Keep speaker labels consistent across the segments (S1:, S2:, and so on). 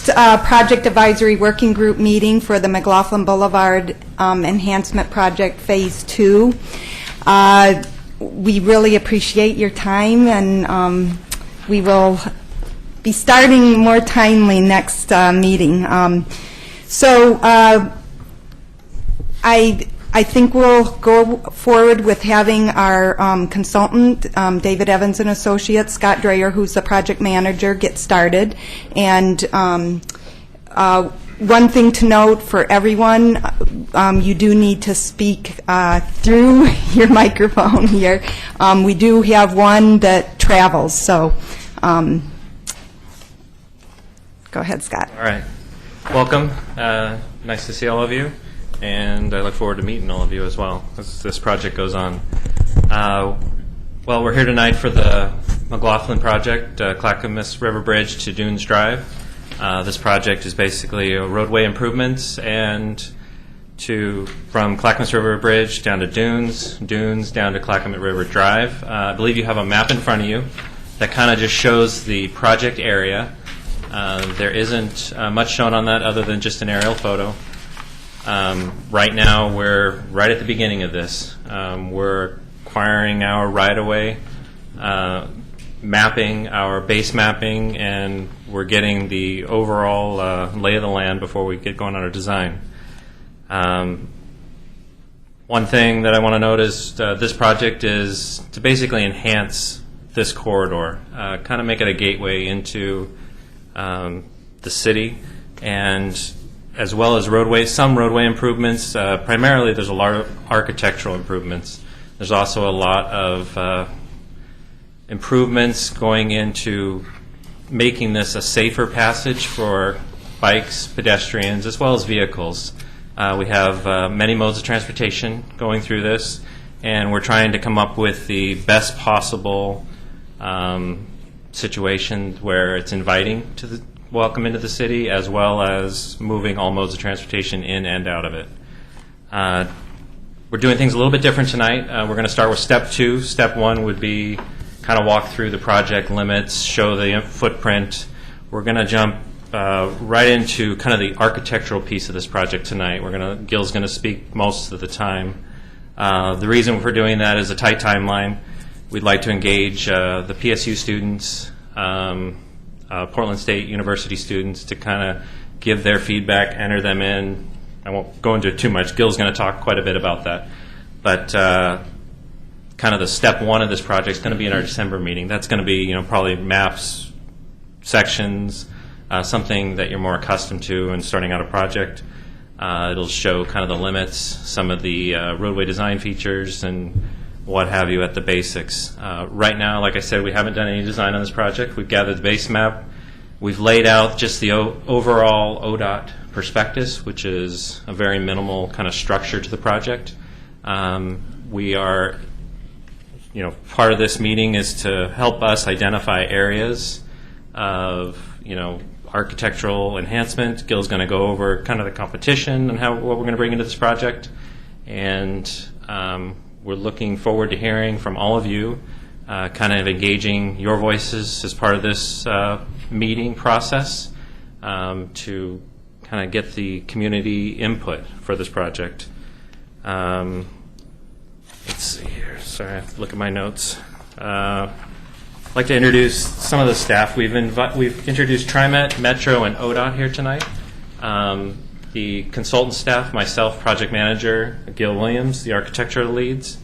S1: project advisory working group meeting for the McLoughlin Boulevard Enhancement Project Phase 2. We really appreciate your time, and we will be starting more timely next meeting. I think we'll go forward with having our consultant, David Evans and Associates, Scott Dreyer, who's the project manager, get started. And one thing to note for everyone, you do need to speak through your microphone here. We do have one that travels, so go ahead, Scott.
S2: All right. Welcome. Nice to see all of you. And I look forward to meeting all of you as well as this project goes on. Well, we're here tonight for the McLoughlin project, Clackamas River Bridge to Dunes Drive. This project is basically roadway improvements and from Clackamas River Bridge down to Dunes down to Clackamas River Drive. I believe you have a map in front of you that kind of just shows the project area. There isn't much shown on that other than just an aerial photo. Right now, we're right at the beginning of this. We're acquiring our right-of-way, mapping, our base mapping, and we're getting the overall lay of the land before we get going on our design. One thing that I want to note is this project is to basically enhance this corridor, kind of make it a gateway into the city, and as well as roadways, some roadway improvements. Primarily, there's a lot of architectural improvements. There's also a lot of improvements going into making this a safer passage for bikes, pedestrians, as well as vehicles. We have many modes of transportation going through this, and we're trying to come up with the best possible situation where it's inviting to welcome into the city, as well as moving all modes of transportation in and out of it. We're doing things a little bit different tonight. We're going to start with step 2. Step 1 would be kind of walk through the project limits, show the footprint. We're going to jump right into kind of the architectural piece of this project tonight. Gil's going to speak most of the time. The reason for doing that is a tight timeline. We'd like to engage the PSU students, Portland State University students, to kind of give their feedback, enter them in. I won't go into it too much. Gil's going to talk quite a bit about that. But kind of the step 1 of this project is going to be in our December meeting. That's going to be, probably maps, sections, something that you're more accustomed to in starting out a project. It'll show kind of the limits, some of the roadway design features, and what have you at the basics. Right now, like I said, we haven't done any design on this project. We've gathered the base map. We've laid out just the overall ODOT prospectus, which is a very minimal kind of structure to the project. We are, part of this meeting is to help us identify areas of, architectural enhancement. Gil's going to go over kind of the competition and what we're going to bring into this project. And we're looking forward to hearing from all of you, kind of engaging your voices as part of this meeting process to kind of get the community input for this project. Let's see here. Sorry, I have to look at my notes. I'd like to introduce some of the staff. We've introduced TriMet, Metro, and ODOT here tonight. The consultant staff, myself, project manager, Gil Williams, the architectural leads,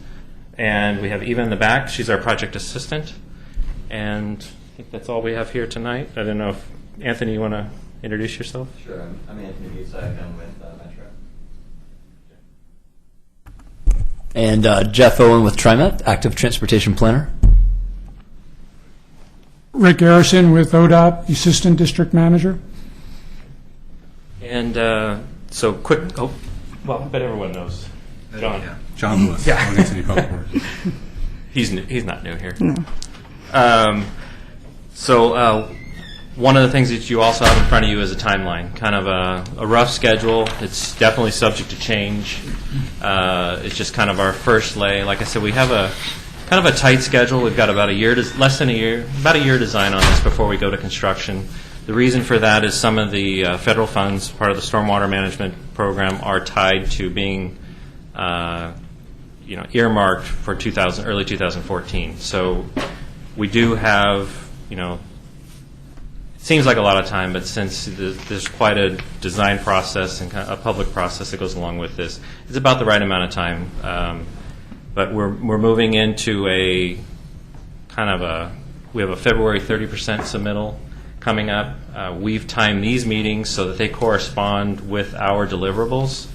S2: and we have Eva in the back. She's our project assistant. And I think that's all we have here tonight. I don't know if, Anthony, you want to introduce yourself?
S3: Sure. I'm Anthony Butz. I've been with Metro.
S4: And Jeff Owen with TriMet, active transportation planner.
S5: Rick Garrison with ODOT, assistant district manager.
S2: And so quick, I bet everyone knows. John.
S6: Yeah. John Lewis.
S2: Yeah.
S6: Public Works.
S2: He's not new here.
S1: No.
S2: One of the things that you also have in front of you is a timeline, kind of a rough schedule. It's definitely subject to change. It's just kind of our first lay. Like I said, we have a kind of a tight schedule. We've got about about a year design on this before we go to construction. The reason for that is some of the federal funds, part of the stormwater management program, are tied to being earmarked for early 2014. So we do have, it seems like a lot of time, but since there's quite a design process and kind of a public process that goes along with this, it's about the right amount of time. But we're moving into we have a February 30% submittal coming up. We've timed these meetings so that they correspond with our deliverables,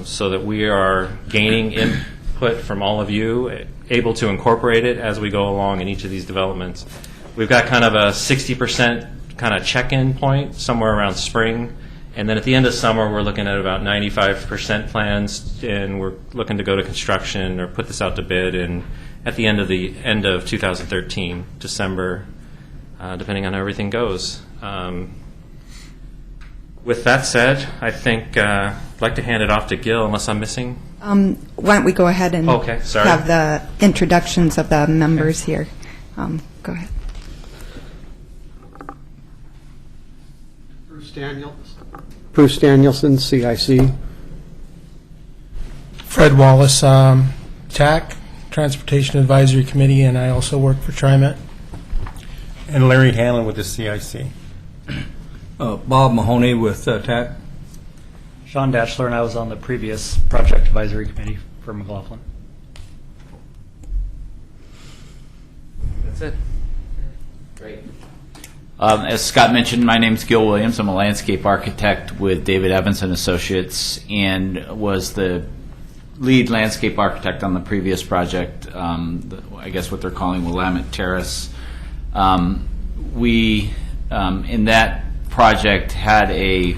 S2: so that we are gaining input from all of you, able to incorporate it as we go along in each of these developments. We've got kind of a 60% kind of check-in point somewhere around spring, and then at the end of summer we're looking at about 95% plans, and we're looking to go to construction or put this out to bid at the end of 2013, December, depending on how everything goes. With that said, I think I'd like to hand it off to Gil, unless I'm missing.
S1: Why don't we go ahead and have the introductions of the members here. Go ahead.
S6: Bruce Danielson, CIC.
S7: Fred Wallace, TAC, Transportation Advisory Committee, and I also work for TriMet.
S8: And Larry Hanlon with the CIC.
S9: Bob Mahoney with TAC.
S10: Sean Datchler, and I was on the previous Project Advisory Committee for McLoughlin.
S2: That's it.
S3: Great.
S11: As Scott mentioned, my name is Gil Williams. I'm a landscape architect with David Evans and Associates, and was the lead landscape architect on the previous project, I guess what they're calling Willamette Terrace. We, in that project, had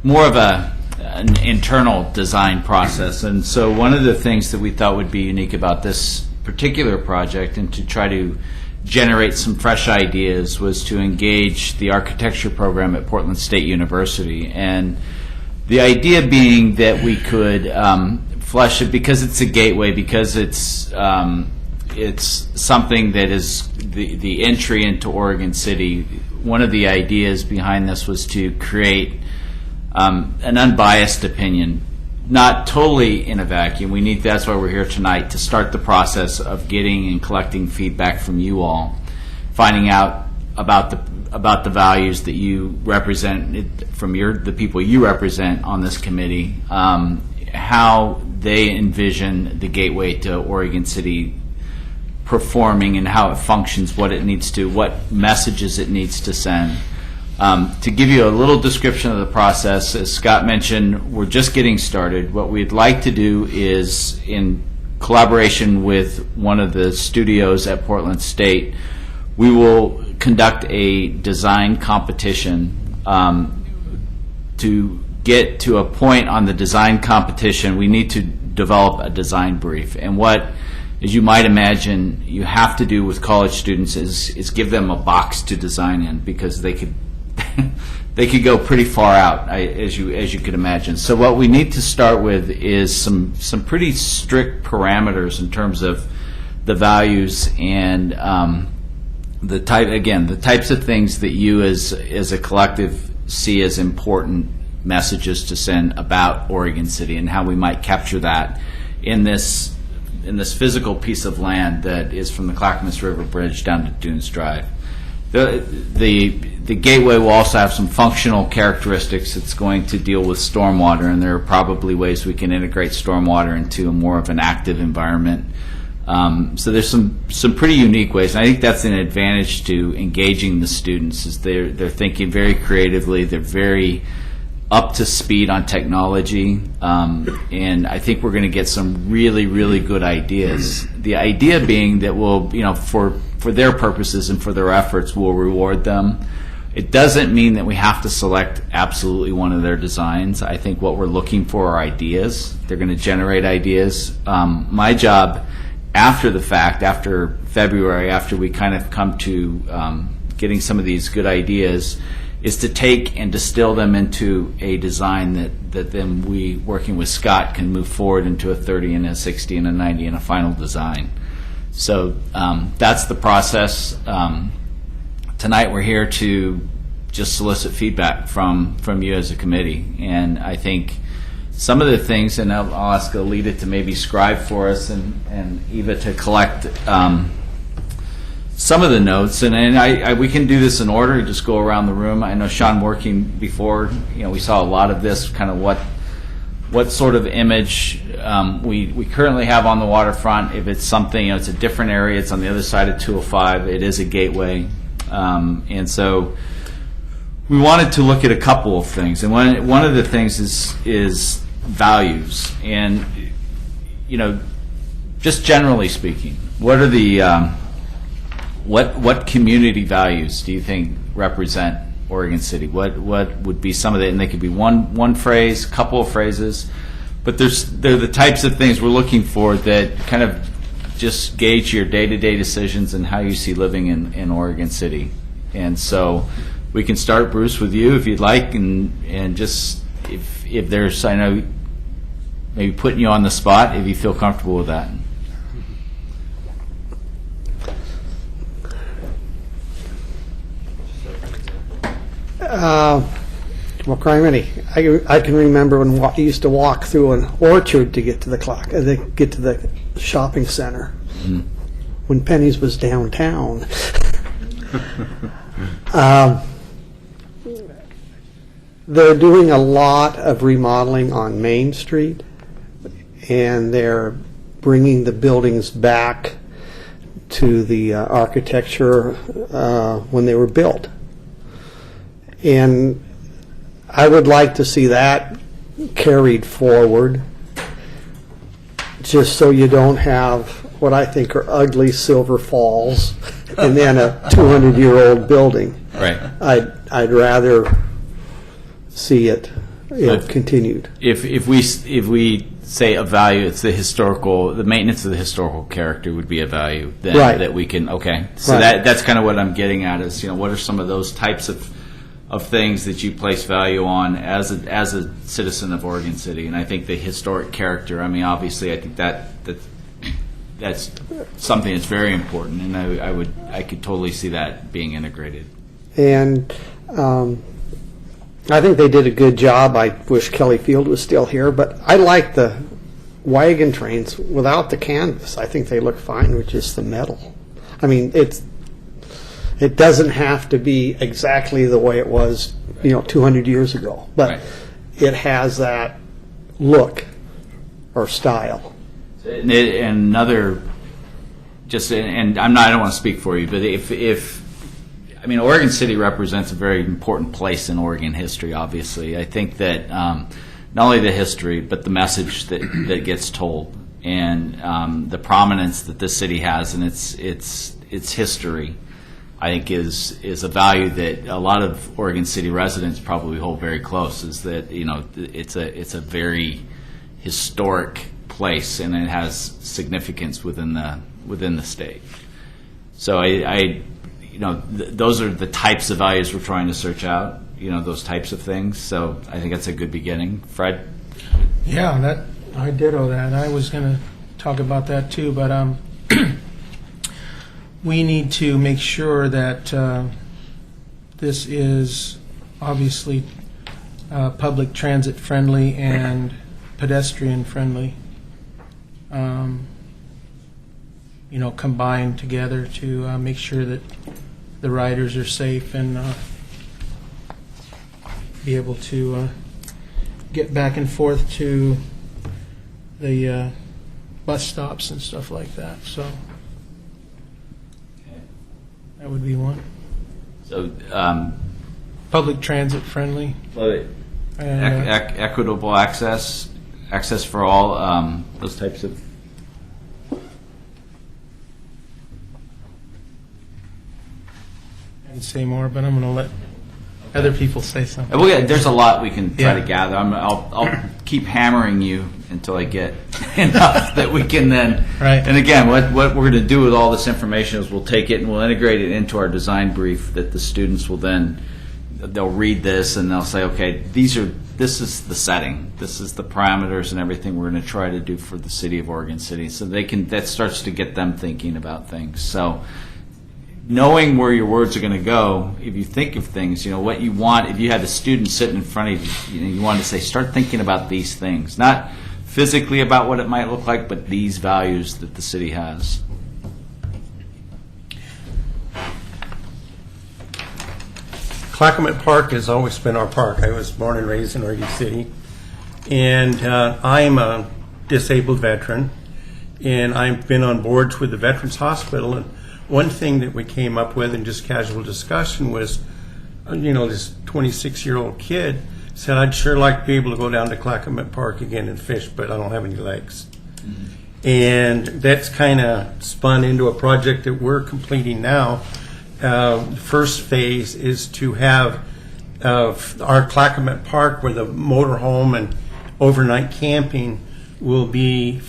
S11: more of an internal design process, and so one of the things that we thought would be unique about this particular project, and to try to generate some fresh ideas, was to engage the architecture program at Portland State University. And the idea being that we could flesh it, because it's a gateway, because it's something that is the entry into Oregon City. One of the ideas behind this was to create an unbiased opinion, not totally in a vacuum. That's why we're here tonight, to start the process of getting and collecting feedback from you all, finding out about the values that you represent from the people you represent on this committee, how they envision the gateway to Oregon City performing and how it functions, what messages it needs to send. To give you a little description of the process, as Scott mentioned, we're just getting started. What we'd like to do is, in collaboration with one of the studios at Portland State, we will conduct a design competition. To get to a point on the design competition, we need to develop a design brief. And what, as you might imagine, you have to do with college students is give them a box to design in, because they could go pretty far out, as you could imagine. So what we need to start with is some pretty strict parameters in terms of the values and the types of things that you as a collective see as important messages to send about Oregon City, and how we might capture that in this physical piece of land that is from the Clackamas River Bridge down to Dunes Drive. The gateway will also have some functional characteristics. It's going to deal with stormwater, and there are probably ways we can integrate stormwater into more of an active environment. So there's some pretty unique ways, and I think that's an advantage to engaging the students, is they're thinking very creatively, they're very up to speed on technology, and I think we're going to get some really, really good ideas. The idea being that we'll, for their purposes and for their efforts, we'll reward them. It doesn't mean that we have to select absolutely one of their designs. I think what we're looking for are ideas. They're going to generate ideas. My job after the fact, after February, after we kind of come to getting some of these good ideas, is to take and distill them into a design that then we, working with Scott, can move forward into a 30 and a 60 and a 90 and a final design. So that's the process. Tonight we're here to just solicit feedback from you as a committee. And I think some of the things, and I'll ask Alita to maybe scribe for us and Eva to collect some of the notes, and we can do this in order, just go around the room. I know Sean, working before, we saw a lot of this, kind of what sort of image we currently have on the waterfront. If it's something, it's a different area, it's on the other side of 205, it is a gateway. And so we wanted to look at a couple of things. And one of the things is values. And, just generally speaking, what are the, what community values do you think represent Oregon City? What would be some of it? And they could be one phrase, couple of phrases, but they're the types of things we're looking for that kind of just gauge your day-to-day decisions and how you see living in Oregon City. And so we can start, Bruce, with you if you'd like, and just if there's, I know, maybe putting you on the spot, if you feel comfortable with that.
S6: Well, criminy, I can remember when I used to walk through an orchard to get to the shopping center when Penny's was downtown. They're doing a lot of remodeling on Main Street, and they're bringing the buildings back to the architecture when they were built. And I would like to see that carried forward, just so you don't have what I think are ugly Silver Falls and then a 200-year-old building.
S11: Right.
S6: I'd rather see it continued.
S11: If we say a value, it's the maintenance of the historical character would be a value that we can. Okay, so that's kind of what I'm getting at is what are some of those types of things that you place value on as a citizen of Oregon City. And I think the historic character, obviously I think that's something that's very important, and I could totally see that being integrated.
S6: And I think they did a good job. I wish Kelly Field was still here, but I like the wagon trains without the canvas. I think they look fine with just the metal. It doesn't have to be exactly the way it was, 200 years ago, but it has that look or style.
S11: And another, and I don't want to speak for you, but if Oregon City represents a very important place in Oregon history. Obviously, I think that not only the history, but the message that gets told, and the prominence that this city has in its history, I think is a value that a lot of Oregon City residents probably hold very close. Is that it's a very historic place, and it has significance within the state. So those are the types of values we're trying to search out. Those types of things. So I think that's a good beginning. Fred.
S7: Yeah, I ditto that. I was going to talk about that too, but we need to make sure that this is obviously public transit friendly and pedestrian friendly, combined together to make sure that the riders are safe and be able to get back and forth to the bus stops and stuff like that. So that would be one.
S11: So
S7: public transit friendly.
S11: Love it. Equitable access for all, those types of.
S7: I can say more, but I'm going to let other people say something.
S11: There's a lot we can try to gather. I'll keep hammering you until I get enough that we can then.
S7: Right.
S11: And again, what we're going to do with all this information is we'll take it and we'll integrate it into our design brief that the students will then, they'll read this and they'll say, okay, this is the setting, this is the parameters and everything we're going to try to do for the city of Oregon City. So that starts to get them thinking about things. So knowing where your words are going to go, if you think of things, what you want, if you had a student sitting in front of you, you want to say, start thinking about these things. Not physically about what it might look like, but these values that the city has.
S8: Clackamas Park has always been our park. I was born and raised in Oregon City. And I'm a disabled veteran. And I've been on boards with the Veterans Hospital. And one thing that we came up with in just casual discussion was, this 26-year-old kid said, I'd sure like to be able to go down to Clackamas Park again and fish, but I don't have any legs. Mm-hmm. And that's kind of spun into a project that we're completing now. First phase is to have our Clackamas Park, where the motorhome and overnight camping will be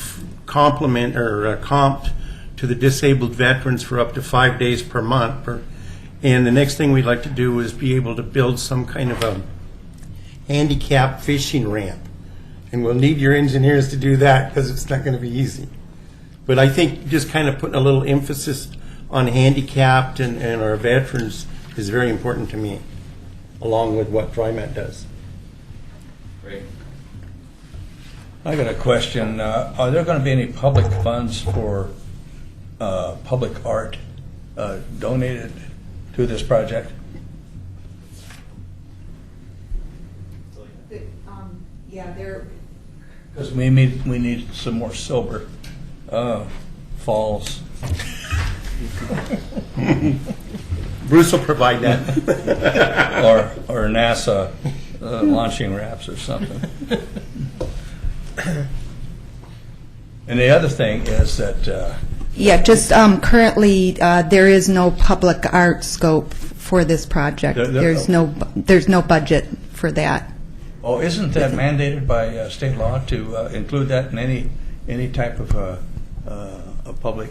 S8: comped to the disabled veterans for up to 5 days per month. And the next thing we'd like to do is be able to build some kind of a handicap fishing ramp. And we'll need your engineers to do that because it's not going to be easy. But I think just kind of putting a little emphasis on handicapped and our veterans is very important to me, along with what TriMet does.
S11: Great.
S9: I got a question. Are there going to be any public funds for public art donated to this project?
S1: Yeah, there.
S9: Because we need some more silver falls.
S8: Bruce will provide that.
S9: or NASA launching ramps or something. And the other thing is that
S1: just currently there is no public art scope for this project. There's no budget for that.
S9: Oh, isn't that mandated by state law to include that in any type of a public?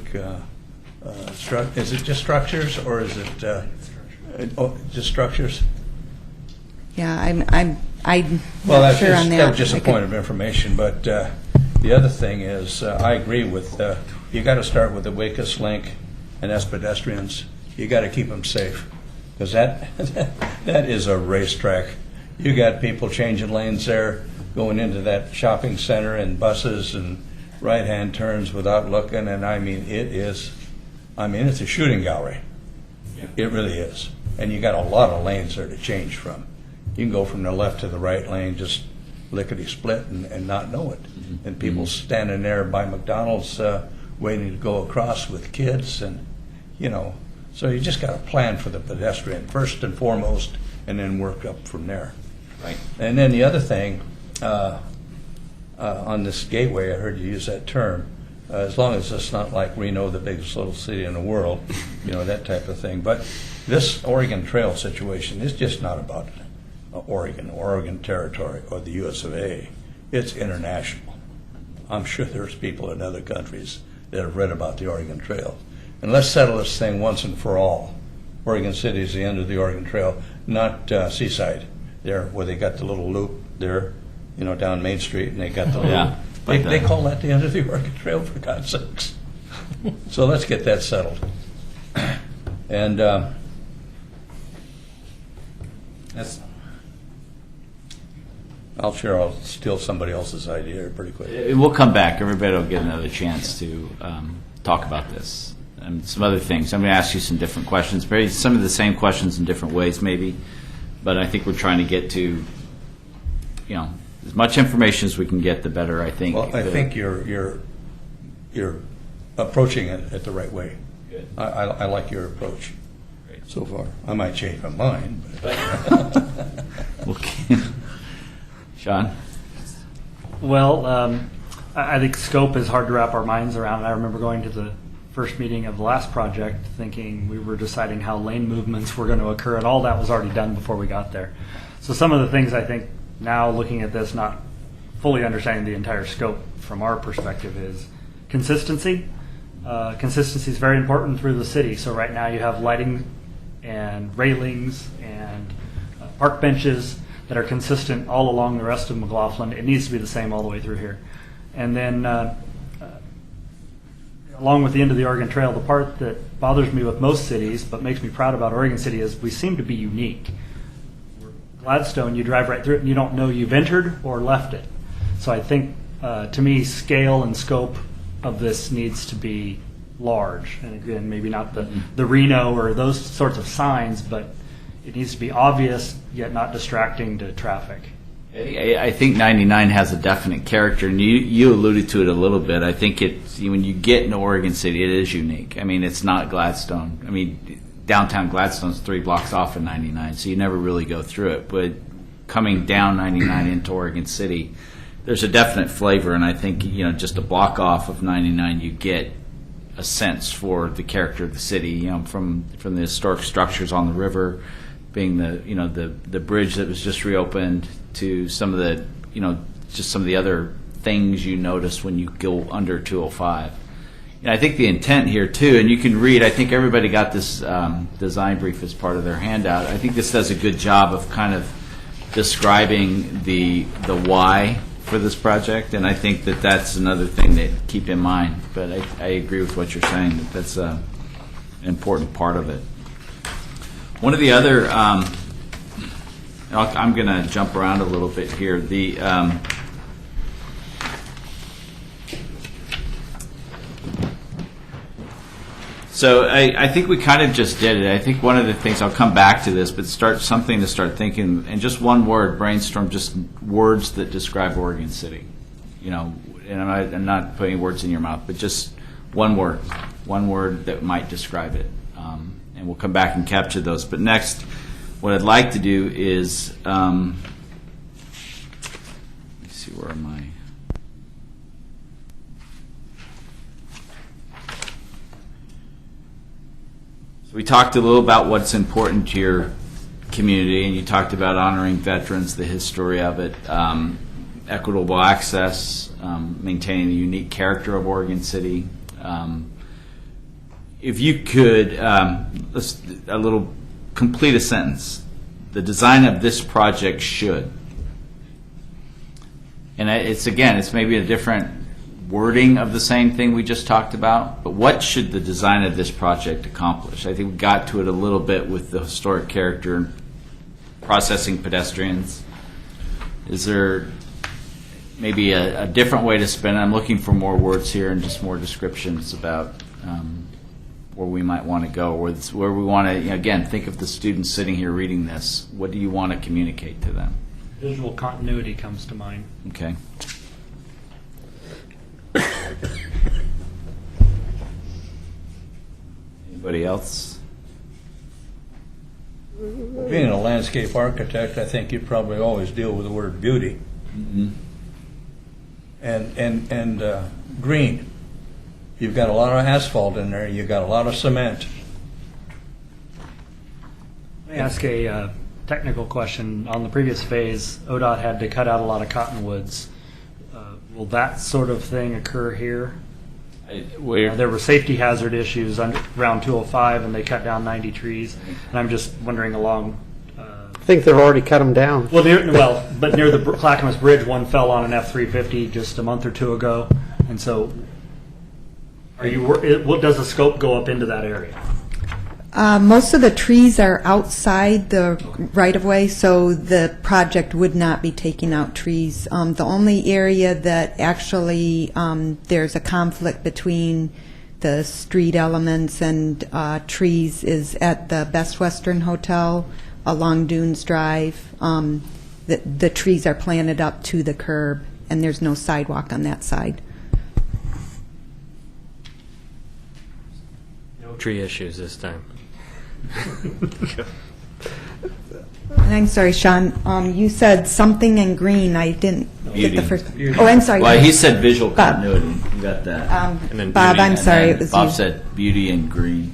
S9: Is it just structures, or is it just structures?
S1: Yeah, I'm
S9: Well,
S1: not sure on that.
S9: That's just a point of information. But the other thing is, I agree with you. Got to start with the weakest link, and that's pedestrians. You got to keep them safe, because that is a racetrack. You got people changing lanes there, going into that shopping center, and buses and right-hand turns without looking. And it's a shooting gallery. Yeah. It really is. And you got a lot of lanes there to change from. You can go from the left to the right lane, just lickety-split and not know it. Mm-hmm. And people standing there by McDonald's waiting to go across with kids. And, so you just got to plan for the pedestrian first and foremost, and then work up from there.
S11: Right.
S9: And then the other thing, on this gateway, I heard you use that term, as long as it's not like Reno, the biggest little city in the world, that type of thing. But this Oregon Trail situation is just not about Oregon Territory, or the U.S. of A. It's international. I'm sure there's people in other countries that have read about the Oregon Trail. And let's settle this thing once and for all. Oregon City is the end of the Oregon Trail, not Seaside, there where they got the little loop there, down Main Street, and they got the little...
S11: Yeah.
S9: They call that the end of the Oregon Trail, for God's sakes. So let's get that settled. And that's... I'll steal somebody else's idea pretty quick.
S11: We'll come back. Everybody will get another chance to talk about this and some other things. I'm going to ask you some different questions, some of the same questions in different ways maybe, but I think we're trying to get to, as much information as we can get, the better, I think.
S9: Well, I think you're approaching it at the right way.
S11: Good.
S9: I like your approach.
S11: Great.
S9: So far. I might change my mind.
S11: Okay. Sean?
S10: Well, I think scope is hard to wrap our minds around. I remember going to the first meeting of the last project thinking we were deciding how lane movements were going to occur, and all that was already done before we got there. So some of the things I think now looking at this, not fully understanding the entire scope from our perspective, is consistency. Consistency is very important through the city. So right now you have lighting and railings and park benches that are consistent all along the rest of McLoughlin. It needs to be the same all the way through here. And then along with the end of the Oregon Trail, the part that bothers me with most cities, but makes me proud about Oregon City, is we seem to be unique. Gladstone, you drive right through it and you don't know you've entered or left it. So I think, to me, scale and scope of this needs to be large. And again, maybe not the Reno or those sorts of signs, but it needs to be obvious yet not distracting to traffic.
S11: I think 99 has a definite character, and you alluded to it a little bit. I think when you get into Oregon City, it is unique. I mean, it's not Gladstone. I mean, downtown Gladstone's 3 blocks off of 99, so you never really go through it. But coming down 99 into Oregon City, there's a definite flavor, and I think just a block off of 99, you get a sense for the character of the city. From the historic structures on the river, being the bridge that was just reopened, to some of the just some of the other things you notice when you go under 205. And I think the intent here too, and you can read, I think everybody got this design brief as part of their handout. I think this does a good job of kind of describing the why for this project, and I think that's another thing to keep in mind. But I agree with what you're saying, that's an important part of it. One of the other, I'm going to jump around a little bit here. So I think we kind of just did it. I think one of the things, I'll come back to this, but start thinking, and just one word, brainstorm just words that describe Oregon City. And I'm not putting words in your mouth, but just one word that might describe it. And we'll come back and capture those. But next, what I'd like to do is, let me see, where am I? We talked a little about what's important to your community, and you talked about honoring veterans, the history of it, equitable access, maintaining the unique character of Oregon City. If you could, complete a sentence. The design of this project should. And it's maybe a different wording of the same thing we just talked about, but what should the design of this project accomplish? I think we got to it a little bit with the historic character and processing pedestrians. Is there maybe a different way to spin it? I'm looking for more words here and just more descriptions about where we might want to go, where we want to, again, think of the students sitting here reading this. What do you want to communicate to them?
S10: Visual continuity comes to mind.
S11: Okay. Anybody else?
S9: Being a landscape architect, I think you probably always deal with the word beauty.
S11: Mm-hmm.
S9: And green. You've got a lot of asphalt in there. You've got a lot of cement.
S10: Let me ask a technical question. On the previous phase, ODOT had to cut out a lot of cottonwoods. Will that sort of thing occur here? There were safety hazard issues around 205, and they cut down 90 trees. And I'm just wondering along.
S6: I think they've already cut them down.
S10: But near the Clackamas Bridge, one fell on an F-350 just a month or two ago, and so. What does the scope go up into that area?
S1: Most of the trees are outside the right-of-way, so the project would not be taking out trees. The only area that actually there's a conflict between the street elements and trees is at the Best Western Hotel along Dunes Drive. The trees are planted up to the curb, and there's no sidewalk on that side.
S12: Tree issues this time.
S1: And I'm sorry, Sean, you said something in green. I didn't get the first.
S11: Beauty.
S1: Oh, I'm sorry.
S11: Well, he said visual
S1: Bob.
S11: continuity. You got that.
S12: And then
S1: Bob,
S12: beauty.
S1: I'm sorry, it was
S11: Bob
S1: you.
S11: said beauty and green.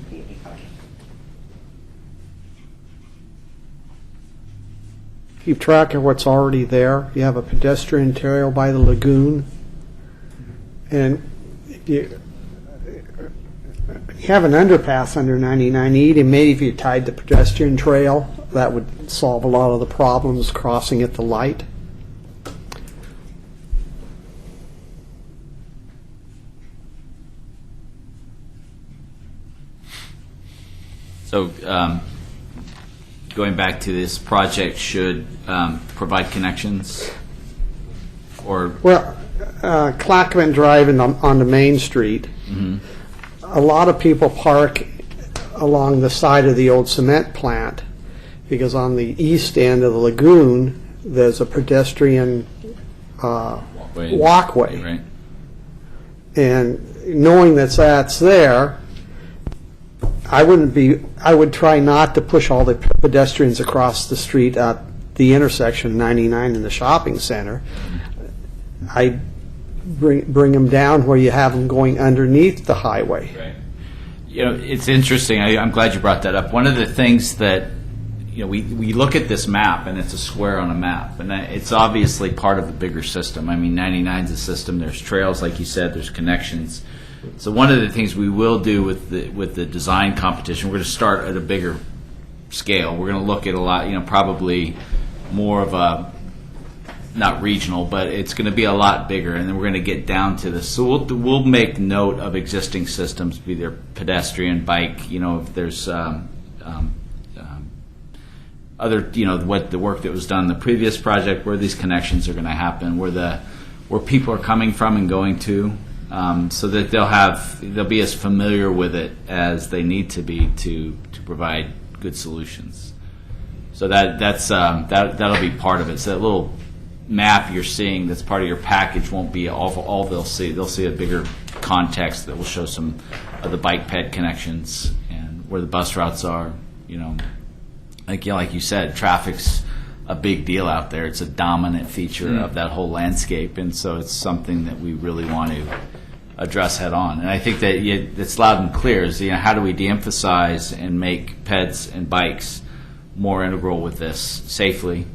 S6: Keep track of what's already there. You have a pedestrian trail by the lagoon, and you have an underpass under 99E, and maybe if you tied the pedestrian trail, that would solve a lot of the problems crossing at the light.
S11: So going back to this project should provide connections or
S6: Well, Clackman Drive on the Main Street, a lot of people park along the side of the old cement plant because on the east end of the lagoon, there's a pedestrian walkway.
S11: Right.
S6: And knowing that that's there, I would try not to push all the pedestrians across the street at the intersection 99 and the shopping center. I bring them down where you have them going underneath the highway.
S11: Right. You know, it's interesting. I'm glad you brought that up. One of the things that, you know, we look at this map, and it's a square on a map, and it's obviously part of a bigger system. I mean, 99 is a system. There's trails, like you said. There's connections. So one of the things we will do with the design competition, we're going to start at a bigger scale. We're going to look at a lot, you know, probably more of a, not regional, but it's going to be a lot bigger, and then we're going to get down to this. So we'll make note of existing systems, be there pedestrian, bike, you know, if there's other, you know, what the work that was done in the previous project, where these connections are going to happen, where people are coming from and going to, so that they'll be as familiar with it as they need to be to provide good solutions. So that'll be part of it. So that little map you're seeing that's part of your package won't be all they'll see. They'll see a bigger context that will show some of the bike ped connections and where the bus routes are. You know, like you said, traffic's a big deal out there. It's a dominant feature of that whole landscape, and so it's something that we really want to address head on. And I think that it's loud and clear is, you know, how do we de-emphasize and make peds and bikes more integral with this safely,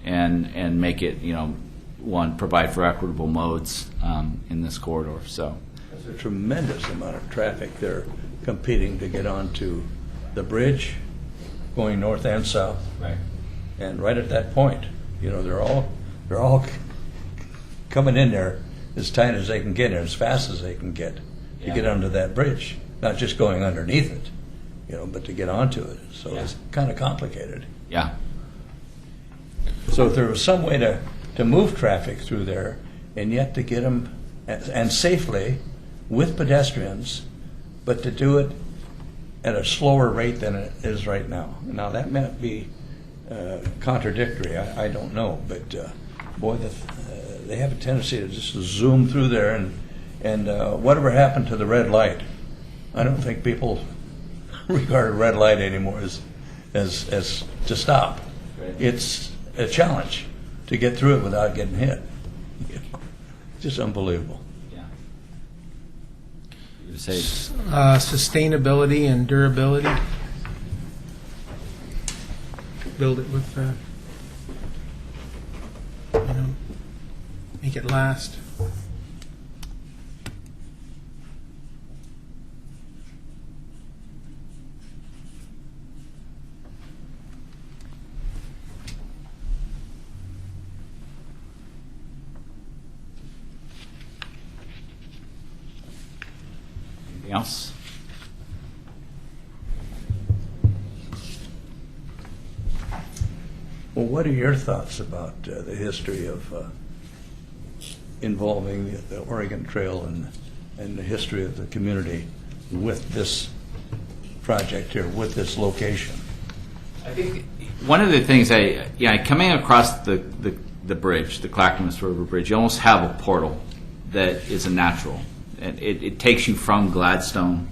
S11: and make it, you know, provide for equitable modes in this corridor. So
S9: there's a tremendous amount of traffic there competing to get onto the bridge, going north and south.
S11: right.
S9: And right at that point, you know, they're all coming in there as tight as they can get and as fast as they can get to get onto that bridge. Not just going underneath it, you know, but to get onto it. So it's kind of complicated.
S11: Yeah.
S9: So if there was some way to move traffic through there and yet to get them, and safely, with pedestrians, but to do it at a slower rate than it is right now. Now, that might be contradictory. I don't know. But, boy, they have a tendency to just zoom through there. And whatever happened to the red light? I don't think people regard a red light anymore as to stop.
S11: Right.
S9: It's a challenge to get through it without getting hit. Just unbelievable.
S11: Yeah. You would say
S7: Sustainability and durability. Build it with, you know, make it last.
S11: anything else?
S9: Well, what are your thoughts about the history of involving the Oregon Trail and the history of the community with this project here, with this location?
S11: I think one of the things coming across the bridge, the Clackamas River Bridge, you almost have a portal that is a natural. And it takes you from Gladstone.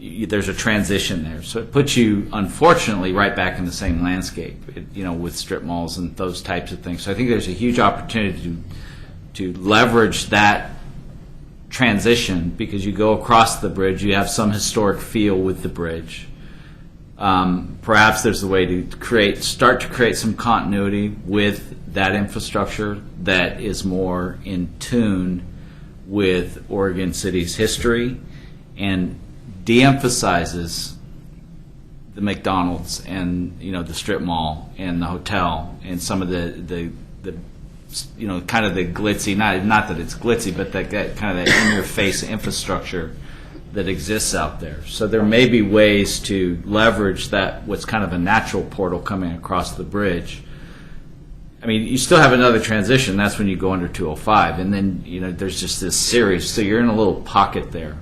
S11: There's a transition there, so it puts you, unfortunately, right back in the same landscape, with strip malls and those types of things. So I think there's a huge opportunity to leverage that transition, because you go across the bridge, you have some historic feel with the bridge. Perhaps there's a way to start to create some continuity with that infrastructure that is more in tune with Oregon City's history and de-emphasizes the McDonald's and the strip mall and the hotel and some of the kind of the glitzy, not that it's glitzy, but that kind of that in your face infrastructure that exists out there. So there may be ways to leverage that, what's kind of a natural portal coming across the bridge. I mean, you still have another transition. That's when you go under 205, and then there's just this series. So you're in a little pocket there.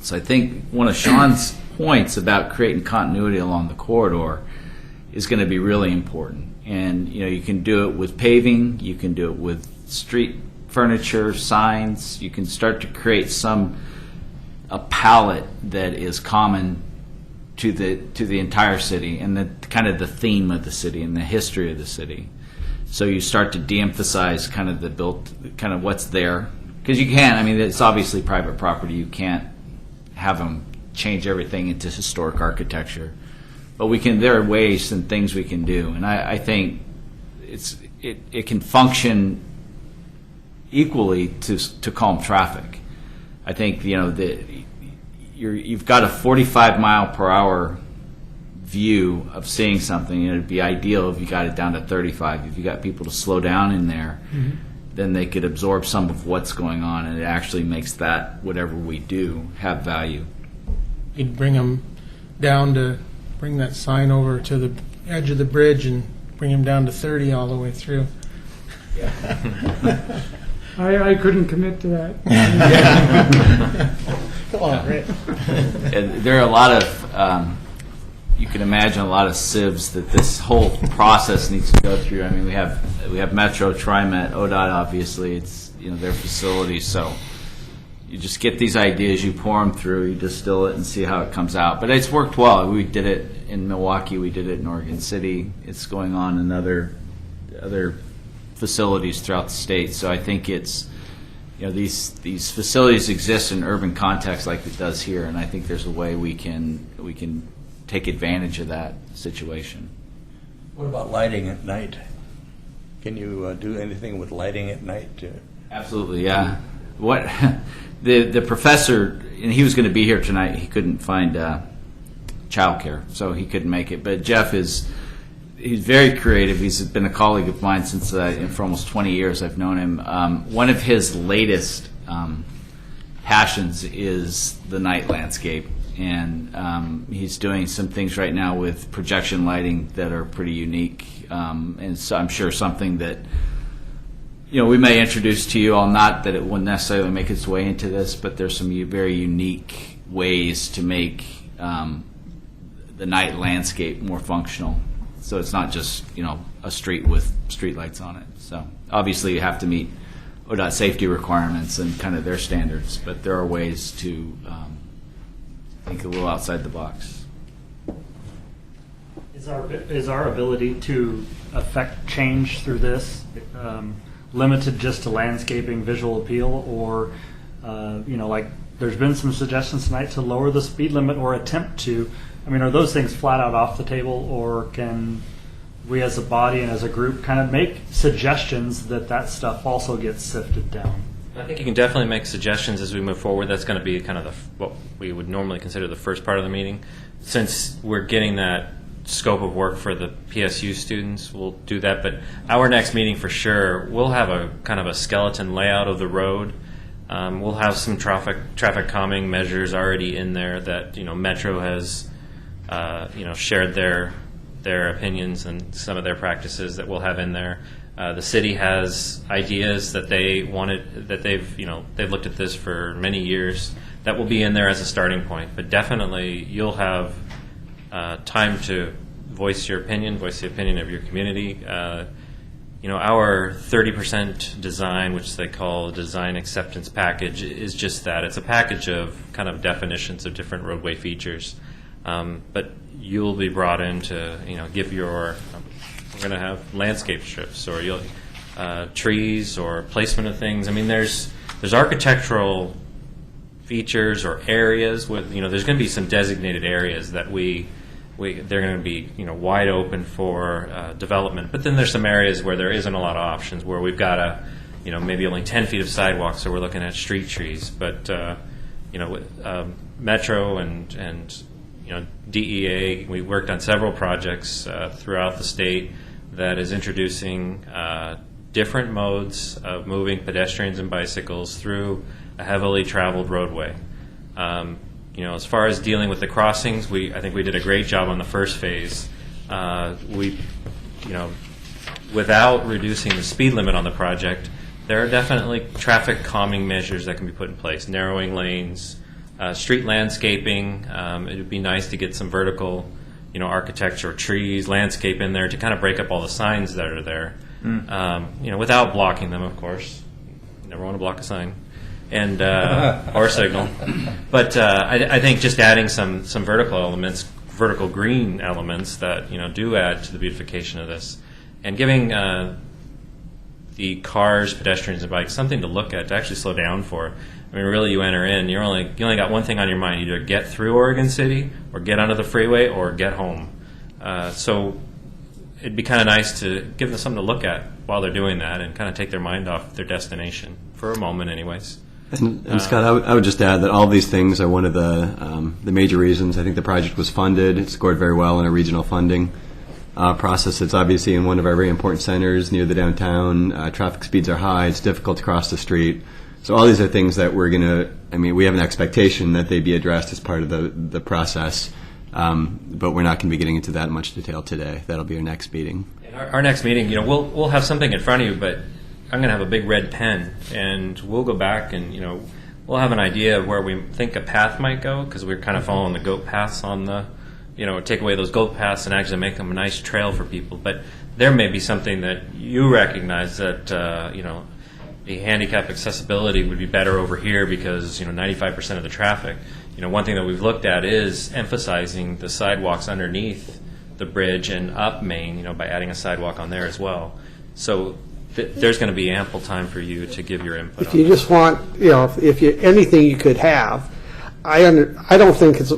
S11: So I think one of Sean's points about creating continuity along the corridor is going to be really important. And you can do it with paving. You can do it with street furniture, signs. You can start to create a palette that is common to the entire city and the kind of the theme of the city and the history of the city. So you start to de-emphasize kind of what's there, because you can't. I mean, it's obviously private property. You can't have them change everything into historic architecture, but we can. There are ways and things we can do, and I think it can function equally to calm traffic. I think you've got a 45 mile per hour view of seeing something, and it'd be ideal if you got it down to 35. If you got people to slow down in there, then they could absorb some of what's going on, and it actually makes that whatever we do have value.
S7: You'd bring them down to bring that sign over to the edge of the bridge and bring them down to 30 all the way through.
S5: I couldn't commit to that.
S7: Come on, Rick.
S11: And there are a lot of you can imagine a lot of sieves that this whole process needs to go through. I mean, we have Metro, TriMet, ODOT. Obviously, it's their facilities. So you just get these ideas, you pour them through, you distill it, and see how it comes out. But it's worked well. We did it in Milwaukee. We did it in Oregon City. It's going on in other facilities throughout the state. So I think it's these facilities exist in urban context like it does here, and I think there's a way we can take advantage of that situation.
S9: What about lighting at night? Can you do anything with lighting at night?
S11: Absolutely, yeah. What the professor, and he was going to be here tonight. He couldn't find childcare, so he couldn't make it. But Jeff he's very creative. He's been a colleague of mine since for almost 20 years. I've known him. One of his latest passions is the night landscape. And he's doing some things right now with projection lighting that are pretty unique, and so I'm sure something that we may introduce to you all. Not that it wouldn't necessarily make its way into this, but there's some very unique ways to make the night landscape more functional. So it's not just a street with street lights on it. So obviously you have to meet ODOT safety requirements and kind of their standards, but there are ways to think a little outside the box.
S10: Is our ability to affect change through this limited just to landscaping, visual appeal, or like there's been some suggestions tonight to lower the speed limit or attempt to? I mean, are those things flat out off the table, or can we as a body and as a group kind of make suggestions that stuff also gets sifted down?
S2: I think you can definitely make suggestions as we move forward. That's going to be kind of what we would normally consider the first part of the meeting. Since we're getting that scope of work for the PSU students, we'll do that. But our next meeting for sure, we'll have a kind of a skeleton layout of the road. We'll have some traffic calming measures already in there that Metro has shared their opinions and some of their practices that we'll have in there. The city has ideas that they've looked at this for many years that will be in there as a starting point. But definitely you'll have time to voice your opinion, voice the opinion of your community. Our 30% design, which they call a design acceptance package, is just that. It's a package of kind of definitions of different roadway features. But you'll be brought in to give your we're going to have landscape strips or trees or placement of things. I mean, there's architectural features or areas with there's going to be some designated areas that they're going to be wide open for development. But then there's some areas where there isn't a lot of options, where we've got maybe only 10 feet of sidewalk, so we're looking at street trees. But with Metro and DEA, we worked on several projects throughout the state that is introducing different modes of moving pedestrians and bicycles through a heavily traveled roadway. As far as dealing with the crossings, I think we did a great job on the first phase. Without reducing the speed limit on the project, there are definitely traffic calming measures that can be put in place. Narrowing lanes, street landscaping. It would be nice to get some vertical, architecture, trees, landscape in there to kind of break up all the signs that are there. Without blocking them, of course. You never want to block a sign, and or signal. But I think just adding some vertical elements, vertical green elements that do add to the beautification of this, and giving the cars, pedestrians, and bikes something to look at to actually slow down for. I mean, really, you enter in, you only got one thing on your mind: either get through Oregon City, or get onto the freeway, or get home. So it'd be kind of nice to give them something to look at while they're doing that, and kind of take their mind off their destination for a moment, anyways.
S12: And Scott, I would just add that all these things are one of the major reasons. I think the project was funded. It scored very well in a regional funding process. It's obviously in one of our very important centers near the downtown. Traffic speeds are high. It's difficult to cross the street. So all these are things that we have an expectation that they be addressed as part of the process. But we're not going to be getting into that much detail today. That'll be our next meeting.
S2: Our next meeting, we'll have something in front of you, but I'm going to have a big red pen, and we'll go back and we'll have an idea of where we think a path might go, because we're kind of following the goat paths on the, take away those goat paths and actually make them a nice trail for people. But there may be something that you recognize that the handicap accessibility would be better over here because 95% of the traffic. One thing that we've looked at is emphasizing the sidewalks underneath the bridge and up Main, by adding a sidewalk on there as well. So there's going to be ample time for you to give your input.
S6: If you just want, if you anything you could have, I don't think it's.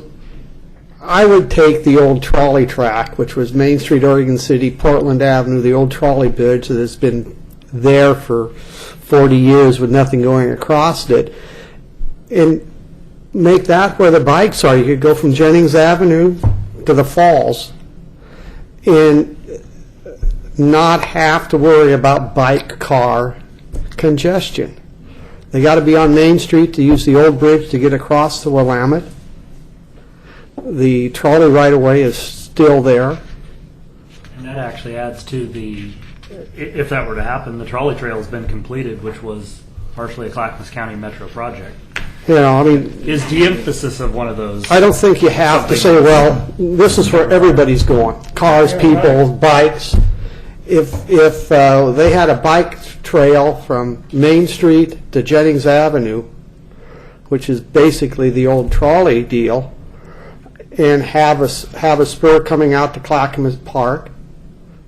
S6: I would take the old trolley track, which was Main Street, Oregon City, Portland Avenue, the old trolley bridge that has been there for 40 years with nothing going across it, and make that where the bikes are. You could go from Jennings Avenue to the Falls and not have to worry about bike car congestion. They got to be on Main Street to use the old bridge to get across to Willamette. The trolley right-of-way is still there.
S10: And that actually adds to if that were to happen, the trolley trail has been completed, which was partially a Clackamas County Metro project. Is the emphasis of one of those?
S6: I don't think you have to say, well, this is where everybody's going. Cars, people, bikes. If they had a bike trail from Main Street to Jennings Avenue, which is basically the old trolley deal, and have a spur coming out to Clackamas Park,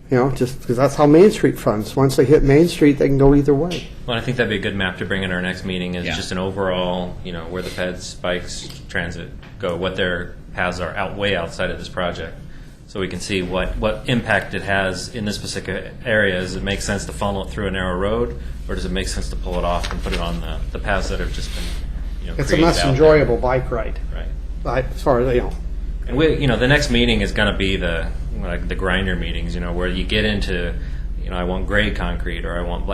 S6: just because that's how Main Street runs. Once they hit Main Street, they can go either way.
S2: Well, I think that'd be a good map to bring in our next meeting is just an overall, where the peds, bikes, transit go, what their paths are way outside of this project. So we can see what impact it has in this specific area. Does it make sense to funnel it through a narrow road, or does it make sense to pull it off and put it on the paths that have just been,
S6: It's a much enjoyable bike ride.
S2: Right.
S6: As far as,
S2: And the next meeting is going to be the grinder meetings, where you get into, I want gray concrete, or I want,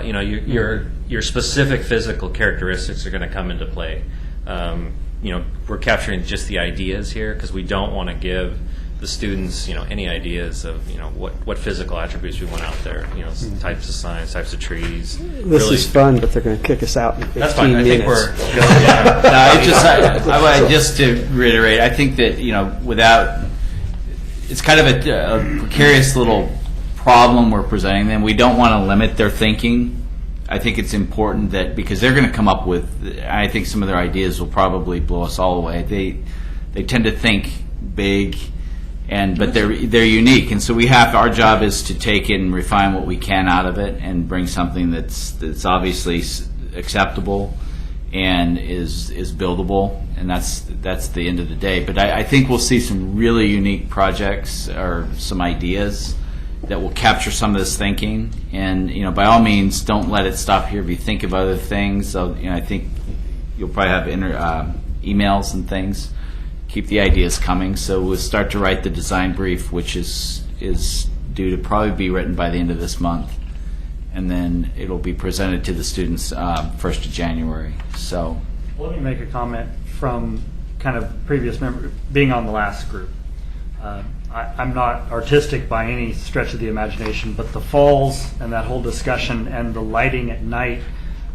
S2: your specific physical characteristics are going to come into play. We're capturing just the ideas here because we don't want to give the students, any ideas of, what physical attributes we want out there, types of signs, types of trees.
S6: This is fun, but they're going to kick us out in 15
S2: That's fine. I think
S6: minutes.
S11: Just to reiterate, I think that, without, it's kind of a precarious little problem we're presenting them. We don't want to limit their thinking. I think it's important that, because they're going to come up with, I think some of their ideas will probably blow us all away. They tend to think big, but they're unique, and so our job is to take it and refine what we can out of it and bring something that's obviously acceptable and is buildable, and that's the end of the day. But I think we'll see some really unique projects or some ideas that will capture some of this thinking, and by all means, don't let it stop here. If you think of other things, so I think you'll probably have emails and things. Keep the ideas coming. So we'll start to write the design brief, which is due to probably be written by the end of this month, and then it'll be presented to the students 1st of January. So
S10: let me make a comment from kind of previous member, being on the last group. I'm not artistic by any stretch of the imagination, but the falls and that whole discussion and the lighting at night,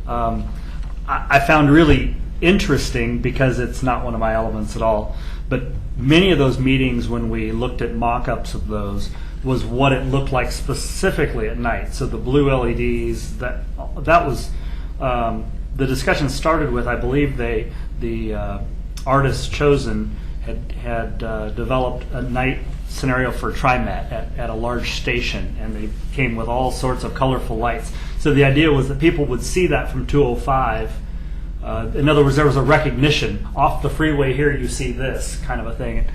S10: I found really interesting because it's not one of my elements at all. But many of those meetings, when we looked at mock-ups of those, was what it looked like specifically at night. So the blue LEDs, that was the discussion started with, I believe the artists chosen had developed a night scenario for TriMet at a large station, and they came with all sorts of colorful lights. So the idea was that people would see that from 205. In other words, there was a recognition. Off the freeway here, you see this kind of a thing.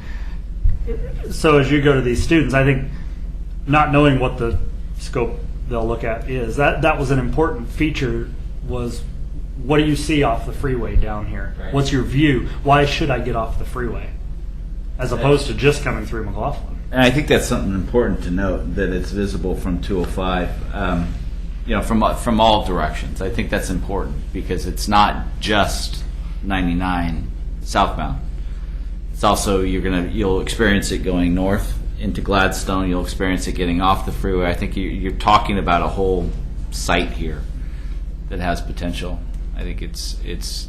S10: So as you go to these students, I think not knowing what the scope they'll look at is, that was an important feature, was what do you see off the freeway down here?
S11: Right.
S10: What's your view? Why should I get off the freeway? As opposed to just coming through McLoughlin.
S11: And I think that's something important to note, that it's visible from 205, from all directions. I think that's important because it's not just 99 southbound. It's also, you'll experience it going north into Gladstone. You'll experience it getting off the freeway. I think you're talking about a whole site here that has potential. I think it's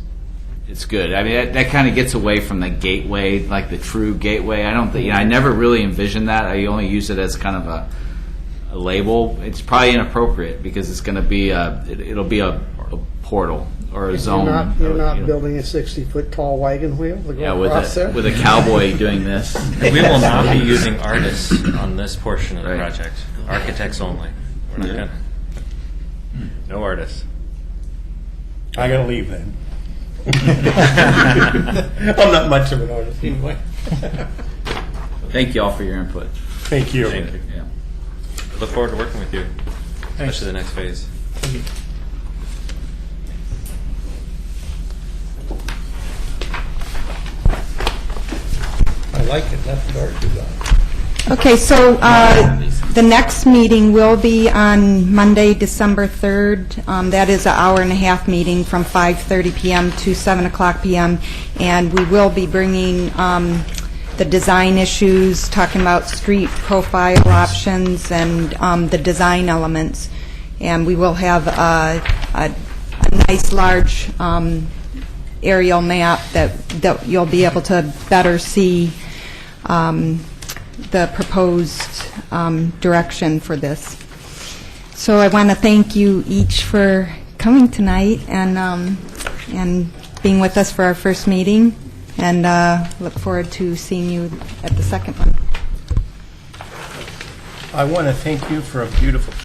S11: good. I mean, that kind of gets away from the gateway, like the true gateway. I don't think, I never really envisioned that. I only use it as kind of a label. It's probably inappropriate because it's going to be it'll be a portal or a zone.
S6: You're not building a 60-foot tall wagon wheel to go across there?
S11: with a cowboy doing this.
S2: We will not be using artists on this portion of the project. Architects only. We're not gonna. No artists.
S8: I gotta leave then. I'm not much of an artist anyway.
S11: Thank you all for your input.
S8: Thank you.
S2: Thank you.
S11: Yeah.
S2: I look forward to working with you, especially the next phase.
S8: I like it. Left dark design.
S1: Okay, so the next meeting will be on Monday, December 3rd. That is an hour-and-a-half meeting from 5:30 p.m. to 7 o'clock p.m. And we will be bringing the design issues, talking about street profile options and the design elements. And we will have a nice large aerial map that you'll be able to better see the proposed direction for this. So I want to thank you each for coming tonight and being with us for our first meeting, and look forward to seeing you at the second one.
S8: I want to thank you for a beautiful